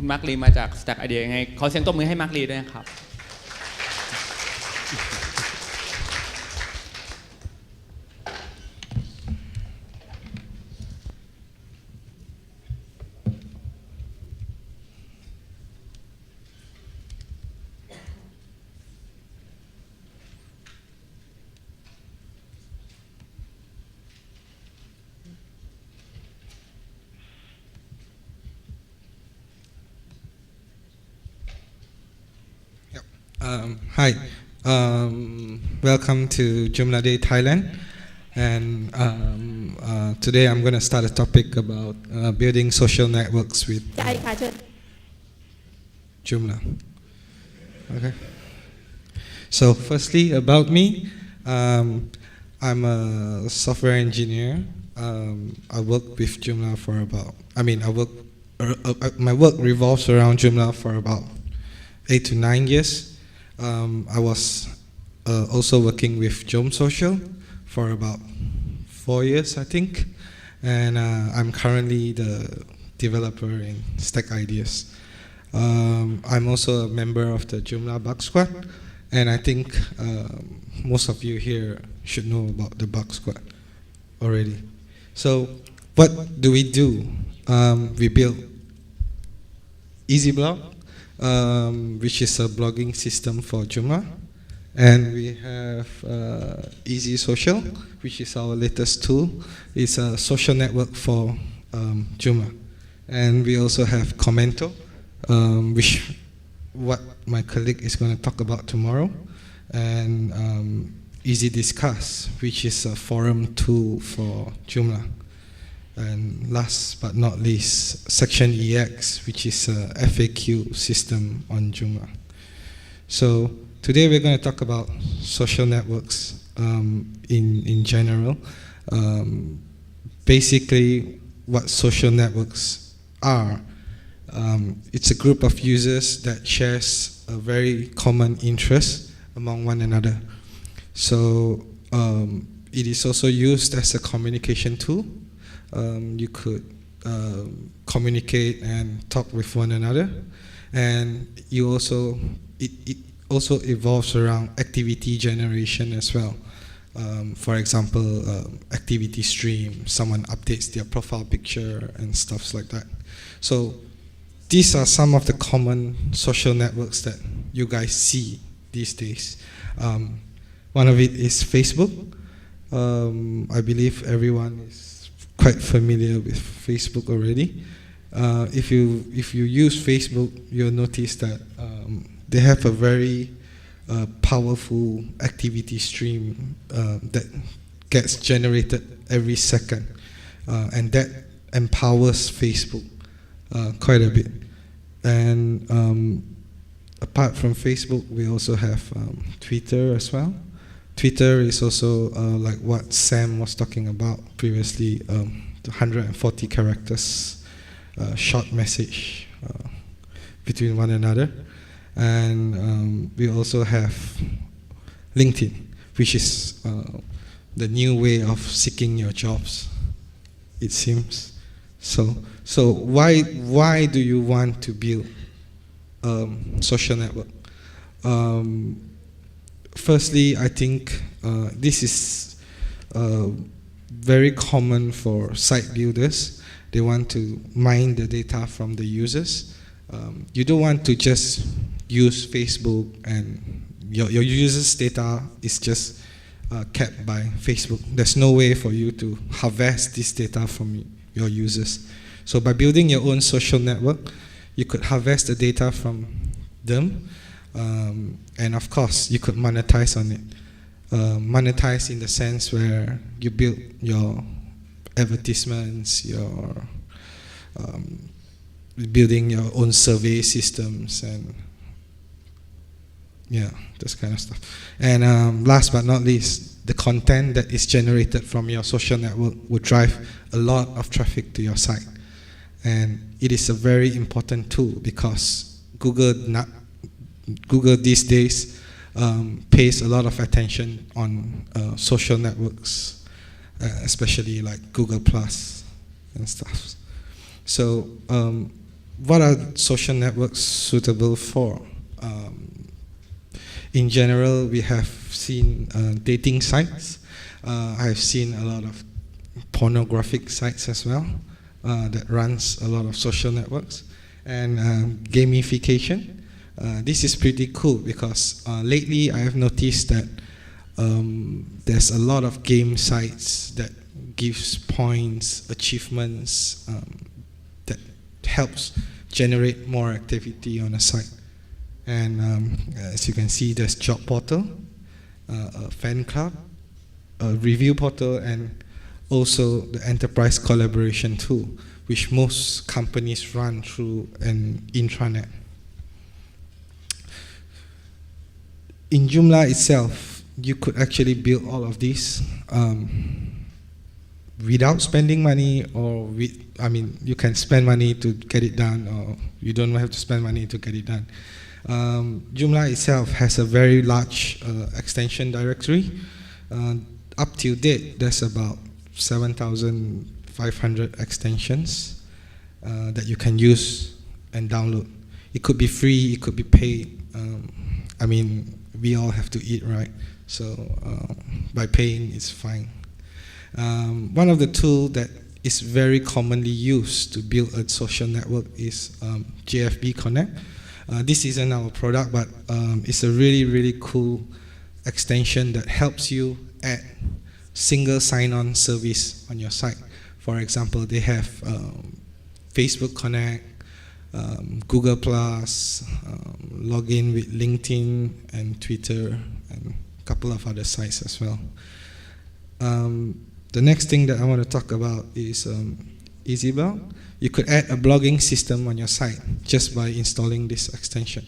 คุณมาร์คลีมาจาก Stack Idea ยังไงขอเสียงตบมือให้มาร์คลีด้วยนะครับHi, welcome to JoomlaDay Thailand, and today I'm going to start a topic about building social networks with Joomla. Okay. So firstly, about me, I'm a software engineer. I work with Joomla for about, my work revolves around Joomla for about 8 to 9 years. I was also working with JomSocial for about 4 years, I think, and I'm currently the developer in Stack Ideas. I'm also a member of the Joomla Bug Squad, and I think most of you here should know about the Bug Squad already. So what do? We build EasyBlog, which is a blogging system for Joomla, and we have EasySocial, which is our latest tool. It's a social network for Joomla, and we also have Commento, which what my colleague is going to talk about tomorrow, and Easy Discuss, which is a forum tool for Joomla. And last but not least, Section EX, which is a FAQ system on Joomla. So today we're going to talk about social networks in general. Basically, what social networks are. It's a group of users that shares a very common interest among one another. So it is also used as a communication tool. You could communicate and talk with one another, and it also evolves around activity generation as well. For example, activity stream, someone updates their profile picture and stuff like that. So these are some of the common social networks that you guys see these days. One of it is Facebook. I believe everyone is quite familiar with Facebook already. If you use Facebook, you'll notice that they have a very powerful activity stream that gets generated every second, and that empowers Facebook quite a bit. And apart from Facebook, we also have Twitter as well. Twitter is also like what Sam was talking about previously, the 140 characters short message between one another. And we also have LinkedIn, which is the new way of seeking your jobs, it seems. So why do you want to build social network? Firstly, I think this is very common for site builders. They want to mine the data from the users. You don't want to just use Facebook and your users' data is just kept by Facebook. There's no way for you to harvest this data from your users. So by building your own social network, you could harvest the data from them. And of course, you could monetize on it. Monetize in the sense where you build your advertisements, your building your own survey systems, and yeah, this kind of stuff. And last but not least, the content that is generated from your social network will drive a lot of traffic to your site. And it is a very important tool because Google these days pays a lot of attention on social networks, especially like Google Plus and stuff. So what are social networks suitable for? In general, we have seen dating sites. I've seen a lot of pornographic sites as well that runs a lot of social networks. And gamification. This is pretty cool because lately I have noticed that there's a lot of game sites that gives points, achievements, that helps generate more activity on a site. And as you can see, there's job portal, a fan club, a review portal, and also the enterprise collaboration tool, which most companies run through an intranet. In Joomla itself, you could actually build all of these without spending money, or you can spend money to get it done, or you don't have to spend money to get it done. Joomla itself has a very large extension directory. Up to date, there's about 7,500 extensions that you can use and download. It could be free, it could be paid. We all have to eat, right? So by paying, it's fine. One of the tools that is very commonly used to build a social network is GPF Connect. This isn't our product, but it's a really, really cool extension that helps you add single sign-on service on your site. For example, they have Facebook Connect, Google+, login with LinkedIn and Twitter, and a couple of other sites as well. The next thing that I want to talk about is EasyBlog. You could add a blogging system on your site just by installing this extension.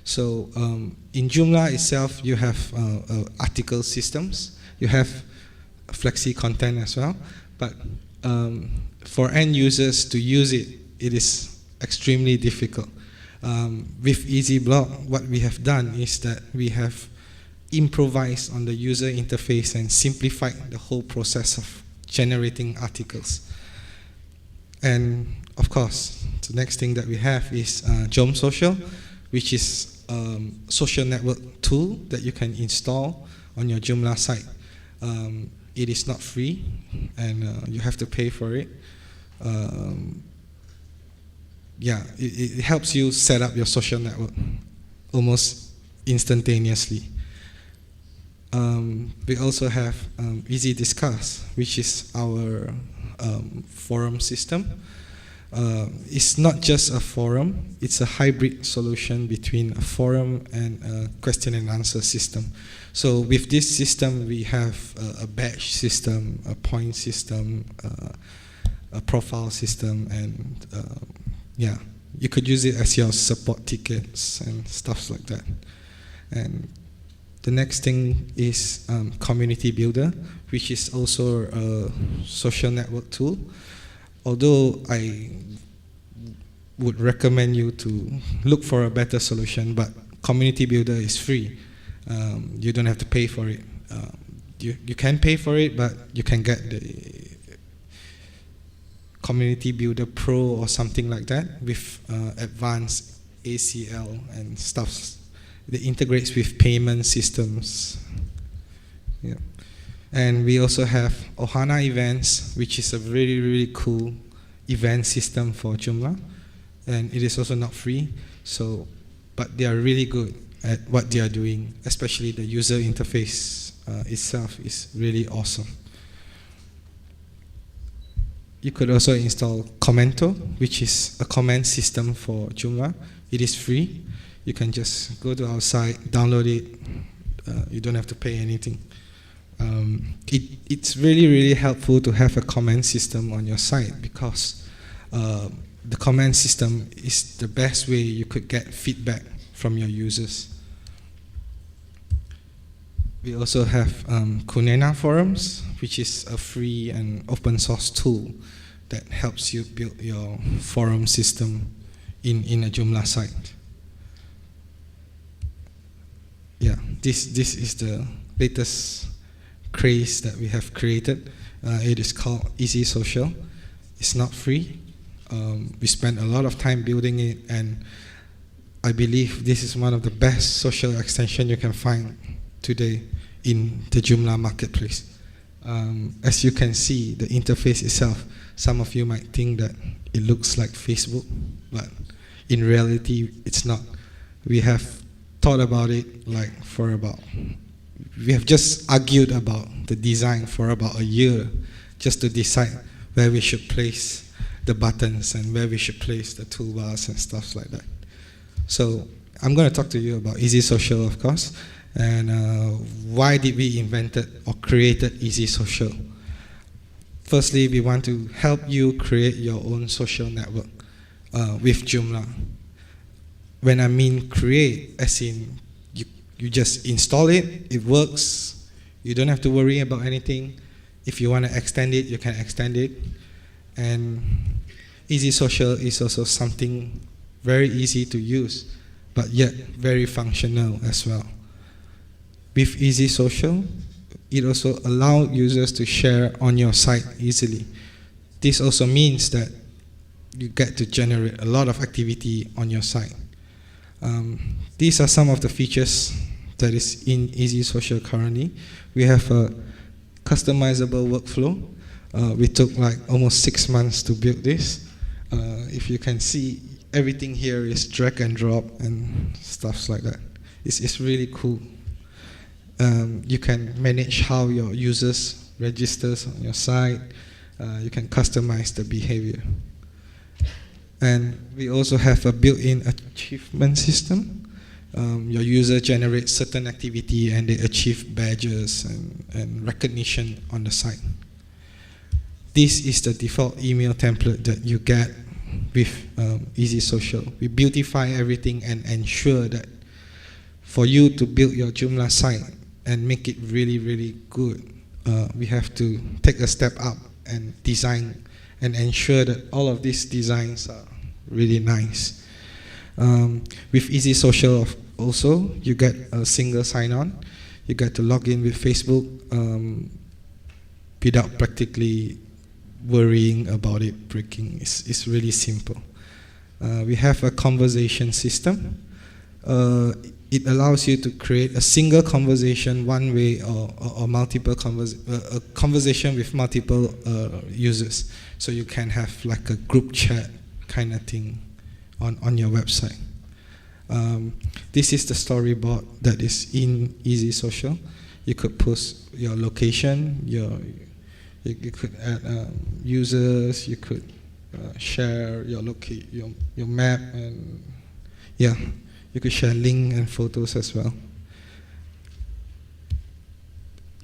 So in Joomla itself, you have article systems. You have flexi content as well. But for end users to use it, it is extremely difficult. With EasyBlog, what we have done is that we have improvised on the user interface and simplified the whole process of generating articles. And of course, the next thing that we have is JomSocial, which is a social network tool that you can install on your Joomla site. It is not free, and you have to pay for it. It helps you set up your social network almost instantaneously. We also have Easy Discuss, which is our forum system. It's not just a forum, it's a hybrid solution between a forum and a question and answer system. So with this system, we have a badge system, a point system, a profile system, and you could use it as your support tickets and stuff like that. And the next thing is Community Builder, which is also a social network tool. Although I would recommend you to look for a better solution, but Community Builder is free. You don't have to pay for it. You can pay for it, but you can get the Community Builder Pro or something like that with advanced ACL and stuff. It integrates with payment systems. Yeah. And we also have Ohana Events, which is a really, really cool event system for Joomla. And it is also not free, but they are really good at what they are doing, especially the user interface itself is really awesome. You could also install Commento, which is a comment system for Joomla. It is free. You can just go to our site, download it. You don't have to pay anything. It's really, really helpful to have a comment system on your site because the comment system is the best way you could get feedback from your users. We also have Kunena Forums, which is a free and open source tool that helps you build your forum system in a Joomla site. Yeah, this is the latest craze that we have created. It is called EasySocial. It's not free. We spent a lot of time building it, and I believe this is one of the best social extension you can find today in the Joomla marketplace. As you can see, the interface itself, some of you might think that it looks like Facebook, but in reality, it's not. We have thought about it we have just argued about the design for about a year just to decide where we should place the buttons and where we should place the toolbars and stuff like that. So I'm going to talk to you about EasySocial, of course, and why did we invented or created EasySocial. Firstly, we want to help you create your own social network with Joomla. When I mean create, as in you just install it, it works, you don't have to worry about anything. If you want to extend it, you can extend it. And EasySocial is also something very easy to use, but yet very functional as well. With EasySocial, it also allows users to share on your site easily. This also means that you get to generate a lot of activity on your site. These are some of the features that is in EasySocial currently. We have a customizable workflow. We took like almost 6 months to build this. If you can see, everything here is drag and drop and stuff like that. It's really cool. You can manage how your users registers on your site. You can customize the behavior. And we also have a built-in achievement system. Your user generates certain activity and they achieve badges and recognition on the site. This is the default email template that you get with EasySocial. We beautify everything and ensure that for you to build your Joomla site and make it really, really good, we have to take a step up and design and ensure that all of these designs are really nice. With EasySocial also, you get a single sign-on. You get to log in with Facebook without practically worrying about it breaking. It's really simple. We have a conversation system. It allows you to create a single conversation one way or multiple conversation with multiple users. So you can have like a group chat kind of thing on your website. This is the storyboard that is in EasySocial. You could post your location, you could add users, you could share your map, and yeah, you could share link and photos as well.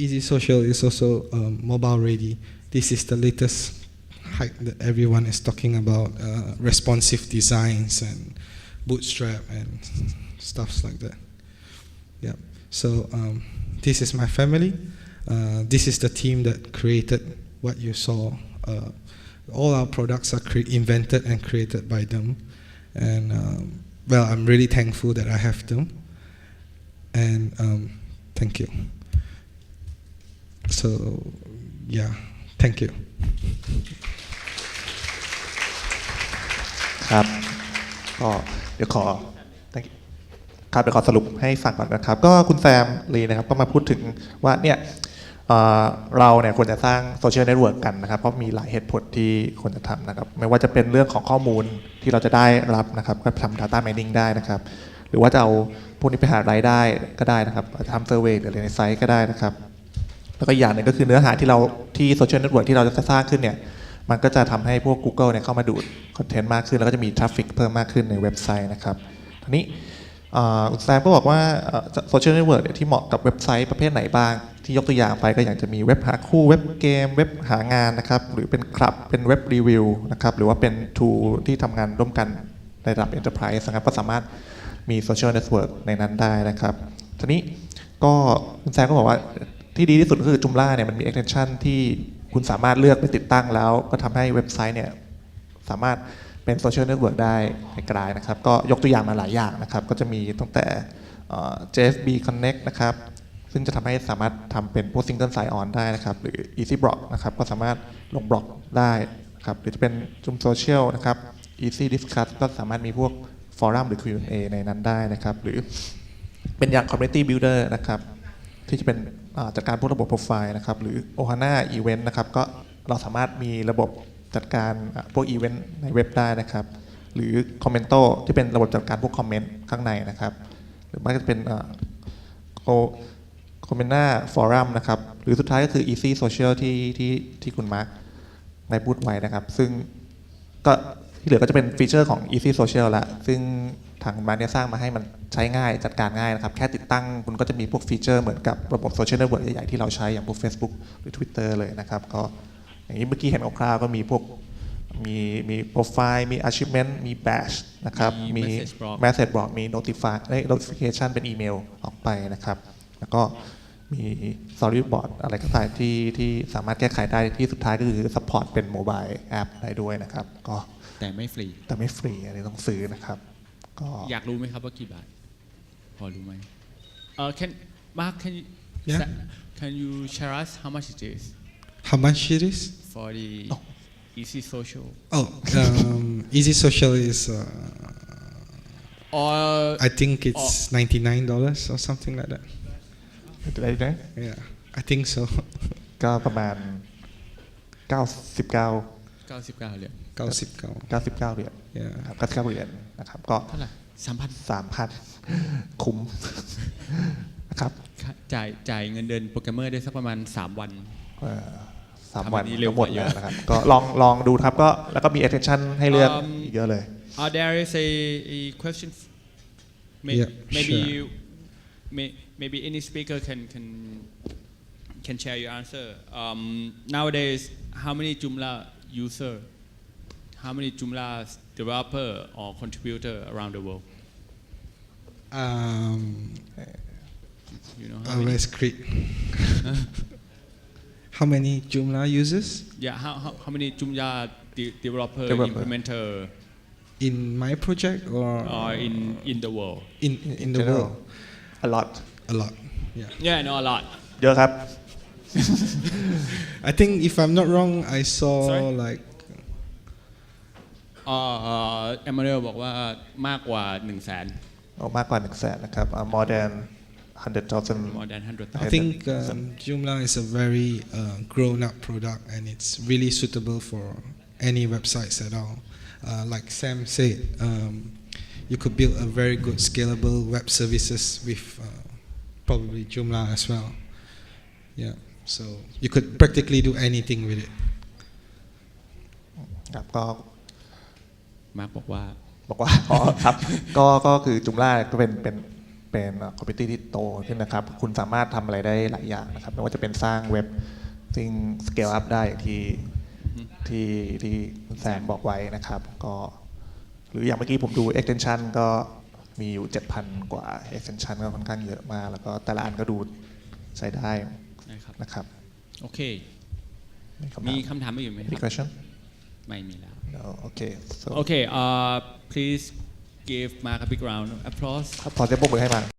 EasySocial is also mobile ready. This is the latest hype that everyone is talking about, responsive designs and bootstrap and stuff like that. Yeah. So this is my family. This is the team that created what you saw. All our products are invented and created by them. And well, I'm really thankful that I have them. And thank you. So yeah, thank you. ครับก็เดี๋ยวขอครับเดี๋ยวขอสรุปให้ฟังก่อนนะครับก็คุณแซมลีนะครับก็มาพูดถึงว่าเนี่ยเราเนี่ยควรจะสร้างโซเชียลเน็ตเวิร์กกันนะครับเพราะมีหลายเหตุผลที่ควรจะทำนะครับไม่ว่าจะเป็นเรื่องของข้อมูลที่เราจะได้รับนะครับก็ทำ data mining ได้นะครับหรือว่าจะเอาพวกนี้ไปหารายได้ก็ได้นะครับทำเซอร์เวย์หรืออะไรในไซต์ก็ได้นะครับแล้วก็อย่างหนึ่งก็คือเนื้อหาที่โซเชียลเน็ตเวิร์กที่เราจะสร้างขึ้นเนี่ยมันก็จะทำให้พวก Google เนี่ยเข้ามาดูดคอนเทนต์มากขึ้นแล้วก็จะมีทราฟฟิกเพิ่มมากขึ้นในเว็บไซต์นะครับทีนี้คุณแซมก็บอกว่าโซเชียลเน็ตเวิร์กที่เหมาะกับเว็บไซต์ประเภทไหนบ้างที่ยกตัวอย่างไปก็อย่างจะมีเว็บหาคู่เว็บเกมเว็บหางานนะครับหรือเป็นคลับเป็นเว็บรีวิวนะครับหรือว่าเป็น tool ที่ทำงานร่วมกันในระดับ Enterprise นะครับก็สามารถมีโซเชียลเน็ตเวิร์กในนั้นได้นะครับทีนี้ก็คุณแซมก็บอกว่าที่ดีที่สุดก็คือ Joomla เนี่ยมันมี extension ที่คุณสามารถเลือกไปติดตั้งแล้วก็ทำให้เว็บไซต์เนี่ยสามารถเป็นโซเชียลเน็ตเวิร์กได้ไกลๆนะครับก็ยกตัวอย่างมาหลายอย่างนะครับก็จะมีตั้งแต่ JPF Connect นะครับซึ่งจะทำให้สามารถทำเป็นพวก Single Sign On ได้นะครับหรือ EasyBlog นะครับก็สามารถลงบล็อกได้ นะครับหรือจะเป็น JoomSocial นะครับ Easy Discuss ก็สามารถมีพวกฟอรัมหรือ Q&A ในนั้นได้นะครับหรือเป็นอย่าง Community Builder นะครับที่จะเป็นจัดการพวกระบบโปรไฟล์นะครับหรือ Ohana Events นะครับก็เราสามารถมีระบบจัดการพวกอีเวนต์ในเว็บได้นะครับหรือ Commento ที่เป็นระบบจัดการพวกคอมเมนต์ข้างในนะครับหรือไม่ก็จะเป็นKunena Forum นะครับหรือสุดท้ายก็คือ EasySocial ที่คุณมาร์คได้พูดไว้นะครับซึ่งก็ที่เหลือก็จะเป็นฟีเจอร์ของ EasySocial ละซึ่งทางคุณมาร์คเนี่ยสร้างมาให้มันใช้ง่ายจัดการง่ายนะครับแค่ติดตั้งคุณก็จะมีพวกฟีเจอร์เหมือนกับระบบโซเชียลเน็ตเวิร์กใหญ่ๆที่เราใช้อย่างพวก Facebook หรือ Twitter เลยนะครับก็อย่างนี้เมื่อกี้เห็นคร่าวๆก็มีพวกมีโปรไฟล์มี achievement มี badge นะครับมี message block มี notification เป็นอีเมลออกไปนะครับแล้วก็มี storyboard อะไรก็ตามที่สามารถแก้ไขได้ที่สุดท้ายก็คือ support เป็น mobile app ได้ด้วยนะครับก็แต่ไม่ฟรีอันนี้ต้องซื้อนะครับก็อยากรู้ไหมครับว่ากี่บาทพอรู้ไหมMark can you share us how much it is How much it is? for the EasySocial? EasySocial is or I think it's $99 or something like that. ได้ไหม Yeah, I think so. ก็ประมาณ99 เหรียญเหรียญ Yeah. ครับ99เหรียญนะครับก็ เท่าไหร่ 3,000 คุ้มนะครับ จ่ายเงินเดือนโปรแกรมเมอร์ได้สักประมาณ3 วัน3 วัน เร็ว หมดแล้วนะครับก็ลองดูครับก็แล้วก็มี extension ให้เลือกอีกเยอะเลย There is a question maybe any speaker can share your answer nowadays how many Joomla user how many Joomla developer or contributor around the world you know Let's create. How many Joomla users? Yeah, how many Joomla developer implementer In my project or in the world? In the world? A lot. Yeah, no, a lot. เยอะครับ I think if I'm not wrong, I saw Sorry? like. Emmanuel บอกว่ามากกว่า 100,000 มากกว่า 100,000 นะครับ more than 100,000 more than 100,000 I think Joomla is a very grown-up product, and it's really suitable for any websites at all. Like Sam said, you could build a very good scalable web services with probably Joomla as well. Yeah, so you could practically do anything with it. ครับก็ มาร์คบอกว่า ครับก็คือ Joomla ก็เป็นคอมมิวนิตี้ที่โตขึ้นนะครับคุณสามารถทำอะไรได้หลายอย่างนะครับไม่ว่าจะเป็นสร้างเว็บซึ่ง scale up ได้อย่างที่คุณแซมบอกไว้นะครับก็หรืออย่างเมื่อกี้ผมดู extension ก็มีอยู่ 7,000 กว่า extension ก็ค่อนข้างเยอะมากแล้วก็แต่ละอันก็ดูใช้ได้นะครับโอเคมีคำถามอื่นไหมครับ question ไม่มีแล้ว Okay so Okay please give Mark a big round of applause ขอเสียงปรบมือให้มา